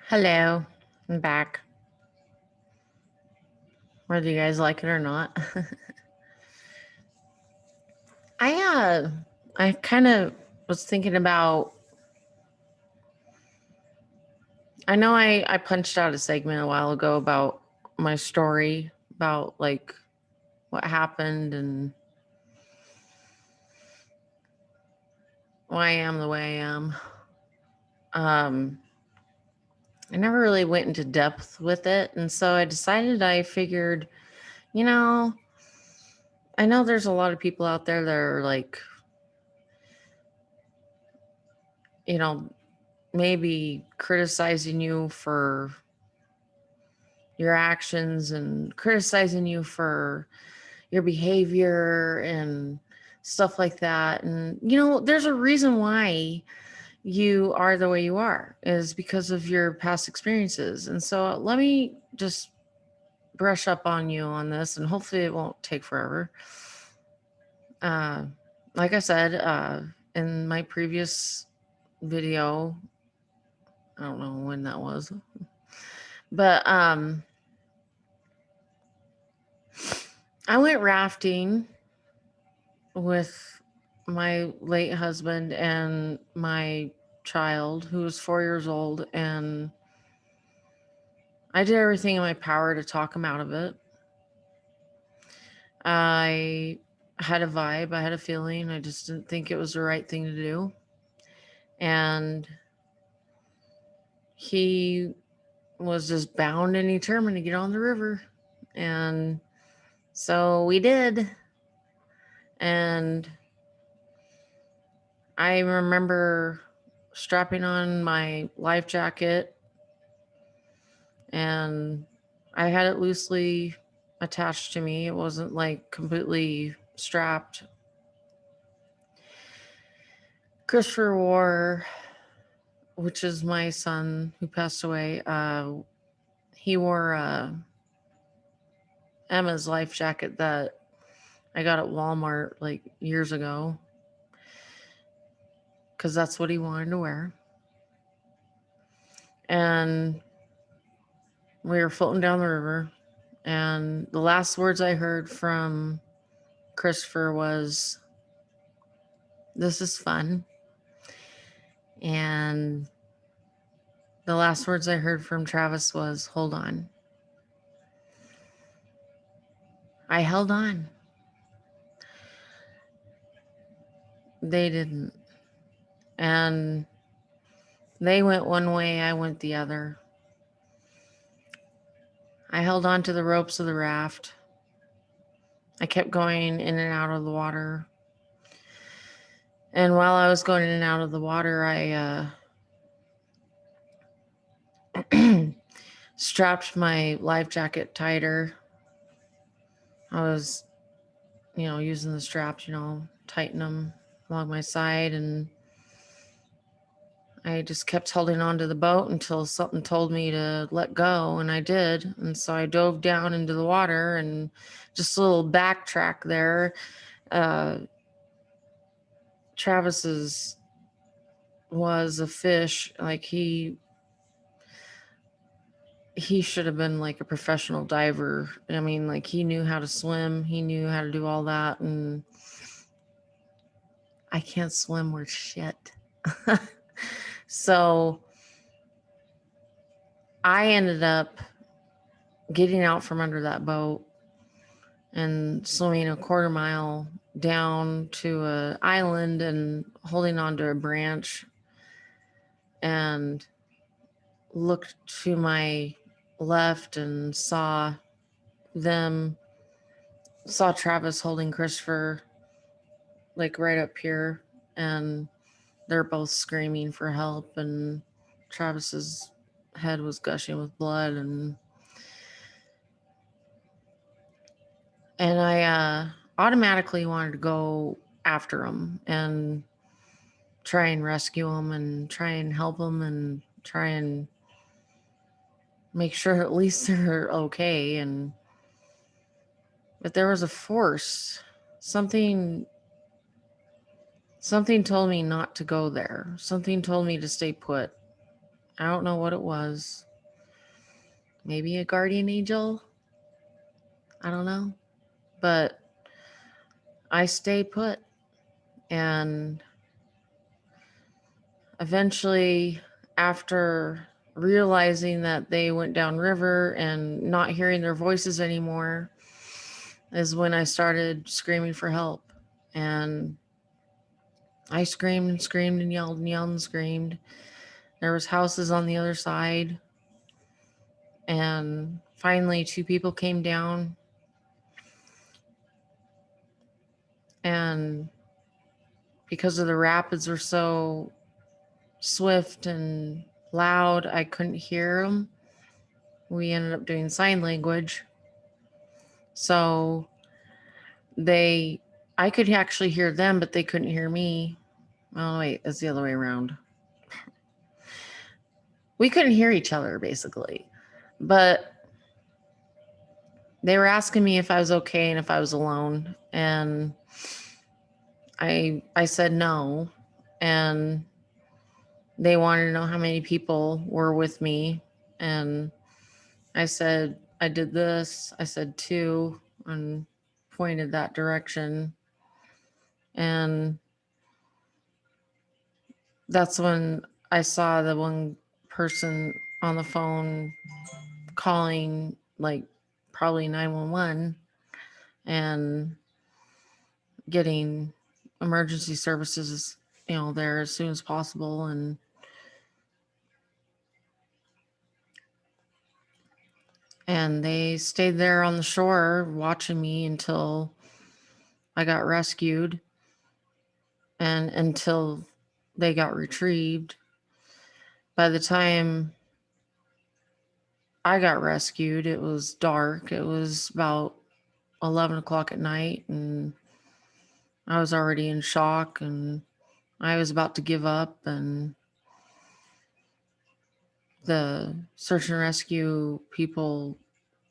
Hello, I'm back. Whether you guys like it or not. I uh I kind of was thinking about I know I punched out a segment a while ago about my story about like what happened and why I am the way I am. Um I never really went into depth with it, and so I figured, you know, I know there's a lot of people out there that are like, you know, maybe criticizing you for your actions and criticizing you for your behavior and stuff like that. And, there's a reason why you are the way you are is because of your past experiences. And so let me just brush up on you on this and hopefully it won't take forever. Uh, like I said, in my previous video, I don't know when that was, but I went rafting with my late husband and my child who was 4 years old, and I did everything in my power to talk him out of it. I had a vibe, I had a feeling, I just didn't think it was the right thing to do. And he was just bound and determined to get on the river. And so we did. And I remember strapping on my life jacket, and I had it loosely attached to me. It wasn't like completely strapped. Christopher wore, which is my son who passed away, he wore Emma's life jacket that I got at Walmart like years ago because that's what he wanted to wear. And we were floating down the river, and the last words I heard from Christopher was, "This is fun." And the last words I heard from Travis was, "Hold on." I held on. They didn't. And they went one way, I went the other. I held on to the ropes of the raft. I kept going in and out of the water. And while I was going in and out of the water, I strapped my life jacket tighter. I was, using the straps, tighten them along my side. And I just kept holding on to the boat until something told me to let go, and I did. And so I dove down into the water, and just a little backtrack there. Uh, Travis's was a fish. Like he should have been like a professional diver. I mean, like he knew how to swim. He knew how to do all that. And I can't swim worth shit. So I ended up getting out from under that boat and swimming a quarter mile down to an island and holding onto a branch, and looked to my left and saw Travis holding Christopher like right up here, and they're both screaming for help, and Travis's head was gushing with blood, and I automatically wanted to go after him and try and rescue him and try and help him and try and make sure at least they're okay. And but there was a force, something something told me not to go there. Something told me to stay put. I don't know what it was. Maybe a guardian angel? I don't know. But I stayed put. And eventually, after realizing that they went downriver and not hearing their voices anymore, is when I started screaming for help. And I screamed and screamed and yelled and screamed. There was houses on the other side. And finally, two people came down. And because of the rapids were so swift and loud, I couldn't hear them. We ended up doing sign language. So I could actually hear them, but they couldn't hear me. Oh, wait, it's the other way around. We couldn't hear each other, basically. But they were asking me if I was okay and if I was alone. And I said no. And they wanted to know how many people were with me. And I said, I did this. I said two and pointed that direction. And that's when I saw the one person on the phone calling, like, probably 911 and getting emergency services, there as soon as possible. And they stayed there on the shore watching me until I got rescued and until they got retrieved. By the time I got rescued, it was dark. It was about 11 o'clock at night, and I was already in shock, and I was about to give up. And the search and rescue people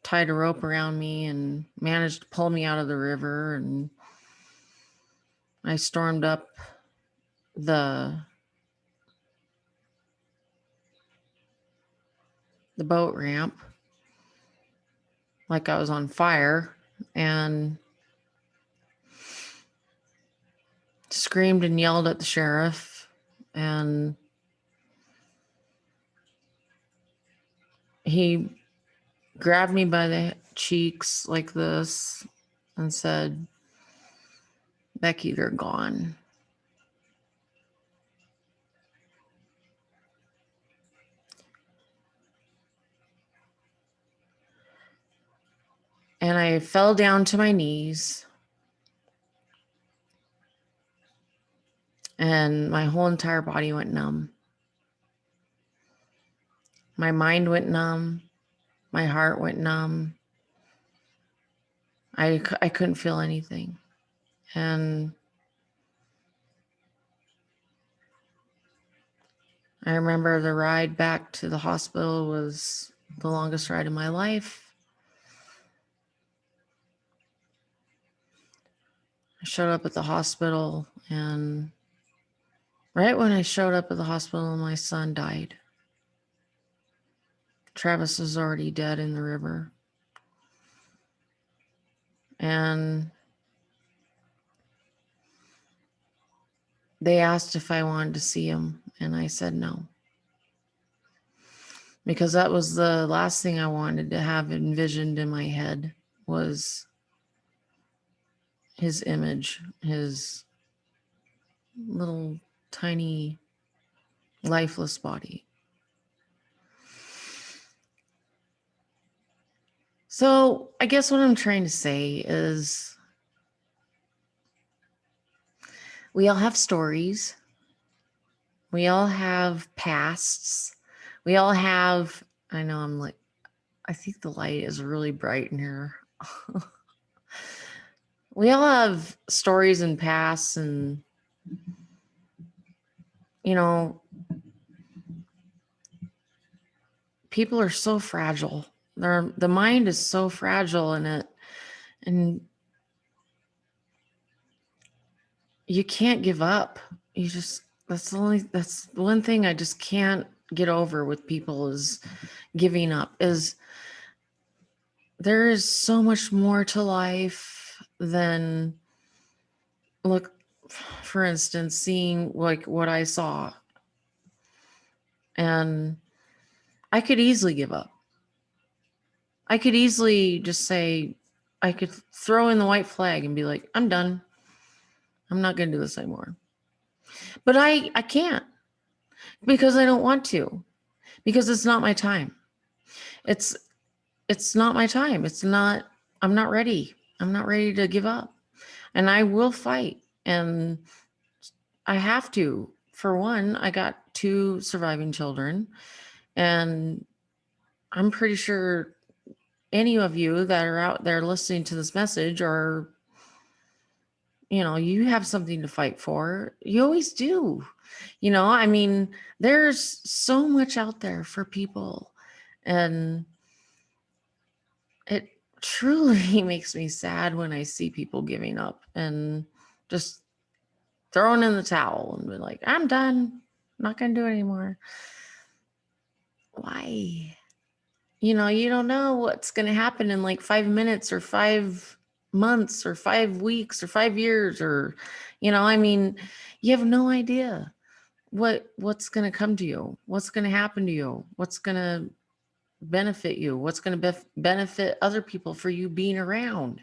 tied a rope around me and managed to pull me out of the river. And I stormed up the boat ramp like I was on fire and screamed and yelled at the sheriff. And he grabbed me by the cheeks like this and said, "Becky, they're gone." And I fell down to my knees, and my whole entire body went numb. My mind went numb. My heart went numb. I couldn't feel anything. And I remember the ride back to the hospital was the longest ride of my life. I showed up at the hospital, and right when I showed up at the hospital, my son died. Travis was already dead in the river. And they asked if I wanted to see him, and I said no. Because that was the last thing I wanted to have envisioned in my head was his image, his little tiny lifeless body. So I guess what I'm trying to say is we all have stories. We all have pasts. We all have, I know I'm like, I think the light is really bright in here. We all have stories and pasts, and, people are so fragile. The mind is so fragile in it, and you can't give up. That's one thing I just can't get over with people is giving up. Is there is so much more to life than, look, for instance, seeing like what I saw, and I could easily give up. I could easily just say, I could throw in the white flag and be like, I'm done. I'm not going to do this anymore. But I can't, because I don't want to, because it's not my time. It's not my time. I'm not ready. I'm not ready to give up. And I will fight. And I have to. For one, I got 2 surviving children, and I'm pretty sure any of you that are out there listening to this message are, you have something to fight for. You always do. I mean, there's so much out there for people, and it truly makes me sad when I see people giving up and just throwing in the towel and be like, I'm done. I'm not going to do it anymore. Why? You don't know what's going to happen in like 5 minutes or 5 months or 5 weeks or 5 years, or, I mean, you have no idea what's going to come to you, what's going to happen to you, what's going to benefit you, what's going to benefit other people for you being around.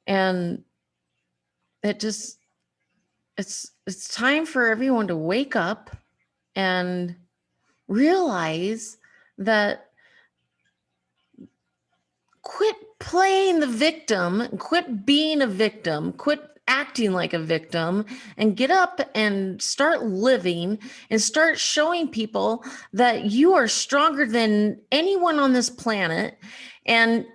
And it's time for everyone to wake up and realize that, quit playing the victim, quit being a victim, quit acting like a victim, and get up and start living and start showing people that you are stronger than anyone on this planet. And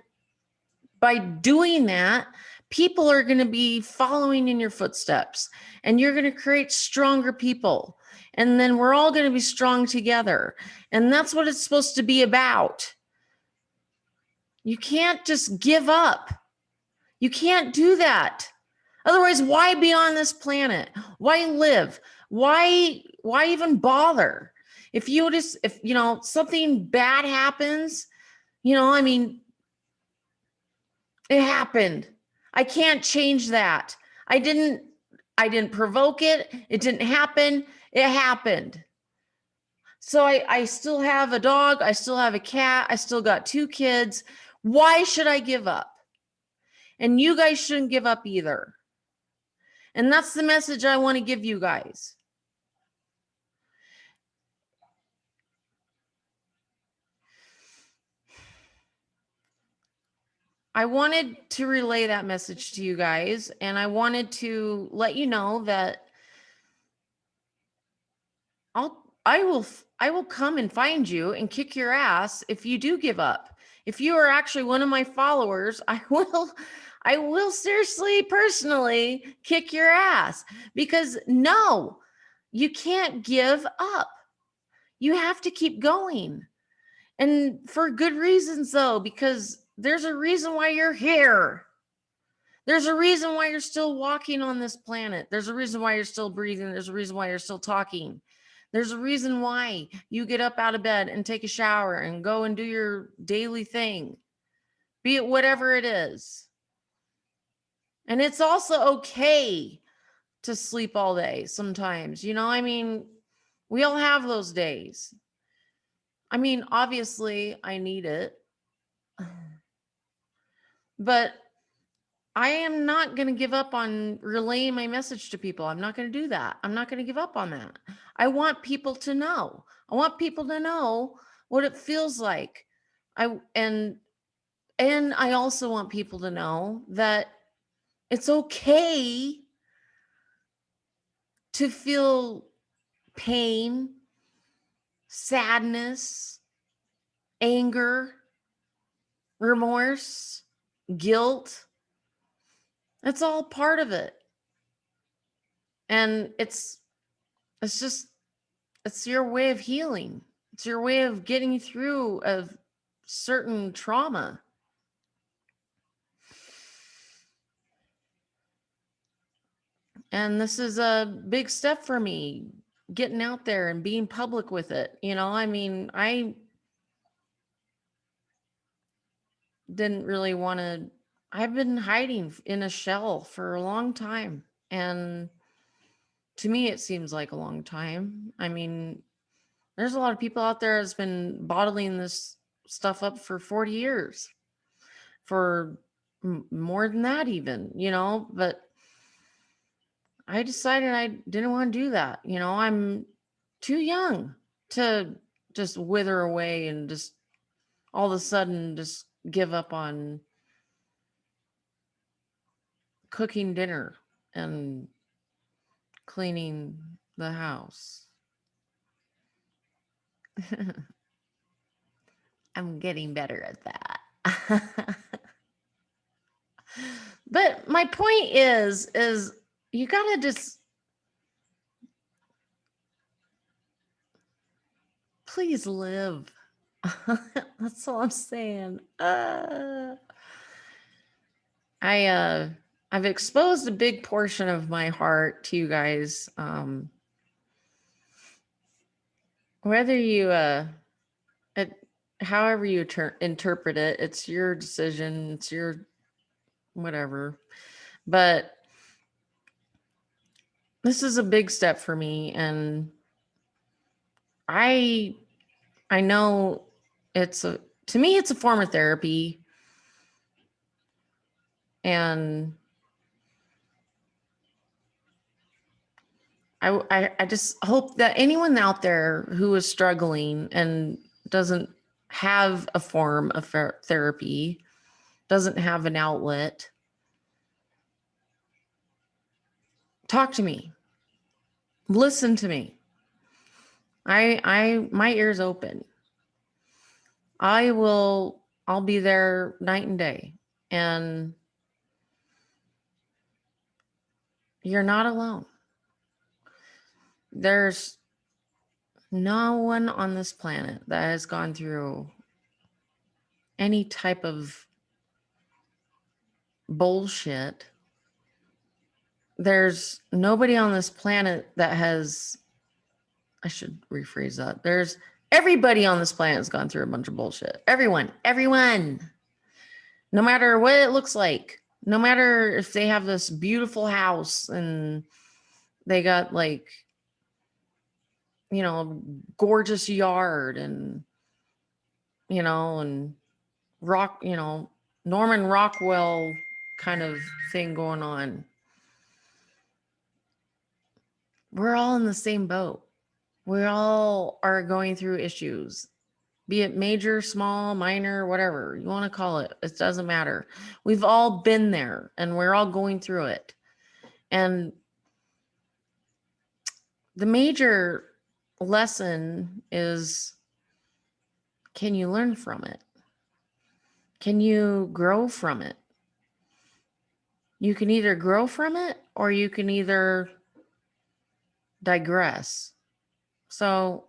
by doing that, people are going to be following in your footsteps, and you're going to create stronger people. And then we're all going to be strong together. And that's what it's supposed to be about. You can't just give up. You can't do that. Otherwise, why be on this planet? Why live? Why even bother? If something bad happens, I mean, it happened. I can't change that. I didn't provoke it. It didn't happen. It happened. So I still have a dog. I still have a cat. I still got 2 kids. Why should I give up? And you guys shouldn't give up either. And that's the message I want to give you guys. I wanted to relay that message to you guys, and I wanted to let you know that I will come and find you and kick your ass if you do give up. If you are actually one of my followers, I will seriously, personally kick your ass, because no, you can't give up. You have to keep going. And for good reasons, though, because there's a reason why you're here. There's a reason why you're still walking on this planet. There's a reason why you're still breathing. There's a reason why you're still talking. There's a reason why you get up out of bed and take a shower and go and do your daily thing, be it whatever it is. And it's also okay to sleep all day sometimes. I mean, we all have those days. I mean, obviously, I need it. But I am not going to give up on relaying my message to people. I'm not going to do that. I'm not going to give up on that. I want people to know. I want people to know what it feels like. And I also want people to know that it's okay to feel pain, sadness, anger, remorse, guilt. That's all part of it. And it's your way of healing. It's your way of getting through a certain trauma. And this is a big step for me, getting out there and being public with it. I mean, I didn't really want to, I've been hiding in a shell for a long time. And to me, it seems like a long time. I mean, there's a lot of people out there that's been bottling this stuff up for 40 years, for more than that, even, but I decided I didn't want to do that. I'm too young to just wither away and just all of a sudden just give up on cooking dinner and cleaning the house. I'm getting better at that. But my point is you got to just please live. That's all I'm saying. I've exposed a big portion of my heart to you guys. Whether you however you interpret it, it's your decision, it's your whatever. But this is a big step for me, and I know to me it's a form of therapy, and I just hope that anyone out there who is struggling and doesn't have a form of therapy, doesn't have an outlet, talk to me, listen to me. My ears open. I'll be there night and day, and you're not alone. There's no one on this planet that has gone through any type of bullshit. There's nobody on this planet that has, I should rephrase that. There's everybody on this planet has gone through a bunch of bullshit. Everyone. No matter what it looks like, no matter if they have this beautiful house and they got like, gorgeous yard and, and Norman Rockwell kind of thing going on. We're all in the same boat. We all are going through issues, be it major, small, minor, whatever you want to call it. It doesn't matter. We've all been there and we're all going through it. And the major lesson is, can you learn from it? Can you grow from it? You can either grow from it or you can either digress. So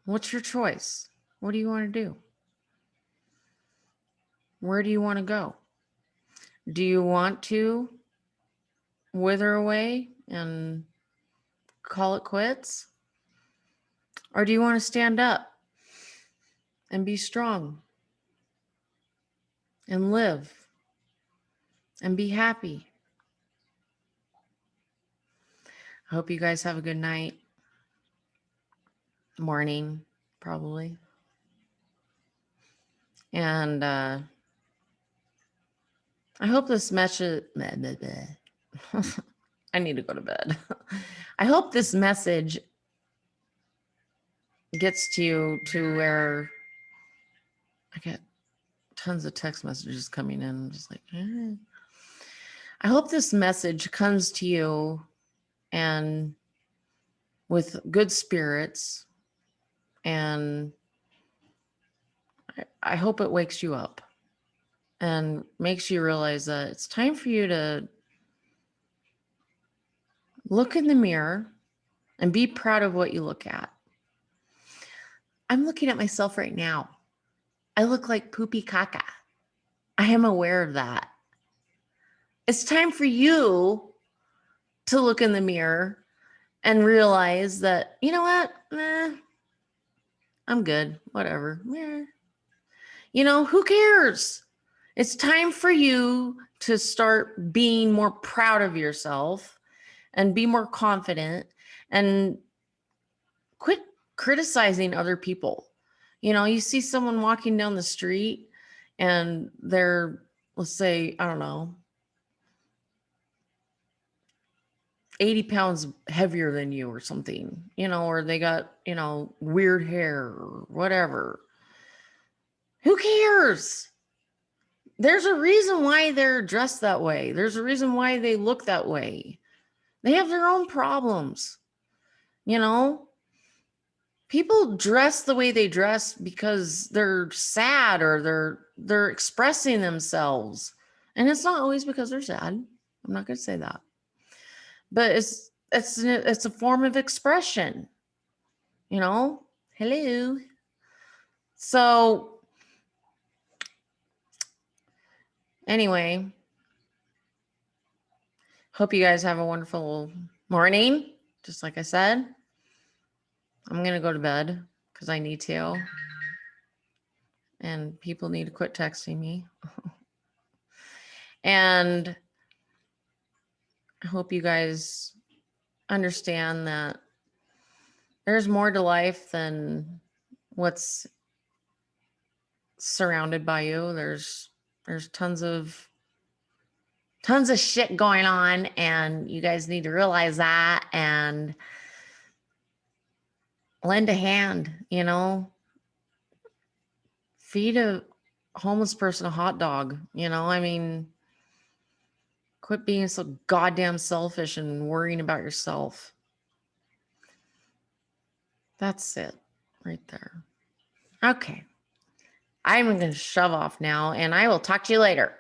what's your choice? What do you want to do? Where do you want to go? Do you want to wither away and call it quits? Or do you want to stand up and be strong and live and be happy? I hope you guys have a good night, morning, probably. And I hope this message, I need to go to bed. I hope this message gets to you to where I get tons of text messages coming in. I'm just like, I hope this message comes to you and with good spirits, and I hope it wakes you up and makes you realize that it's time for you to look in the mirror and be proud of what you look at. I'm looking at myself right now. I look like poopy caca. I am aware of that. It's time for you to look in the mirror and realize that, you know what? I'm good. Whatever. Who cares? It's time for you to start being more proud of yourself and be more confident and quit criticizing other people. You see someone walking down the street and they're, let's say, I don't know, 80 pounds heavier than you or something, or they got, weird hair or whatever. Who cares? There's a reason why they're dressed that way. There's a reason why they look that way. They have their own problems. You know, people dress the way they dress because they're sad or they're expressing themselves. And it's not always because they're sad. I'm not going to say that. But it's a form of expression. Hello. So anyway, hope you guys have a wonderful morning. Just like I said, I'm going to go to bed because I need to. And people need to quit texting me. And I hope you guys understand that there's more to life than what's surrounded by you. There's tons of shit going on, and you guys need to realize that and lend a hand, feed a homeless person a hot dog, I mean, quit being so goddamn selfish and worrying about yourself. That's it right there. Okay. I'm going to shove off now, and I will talk to you later.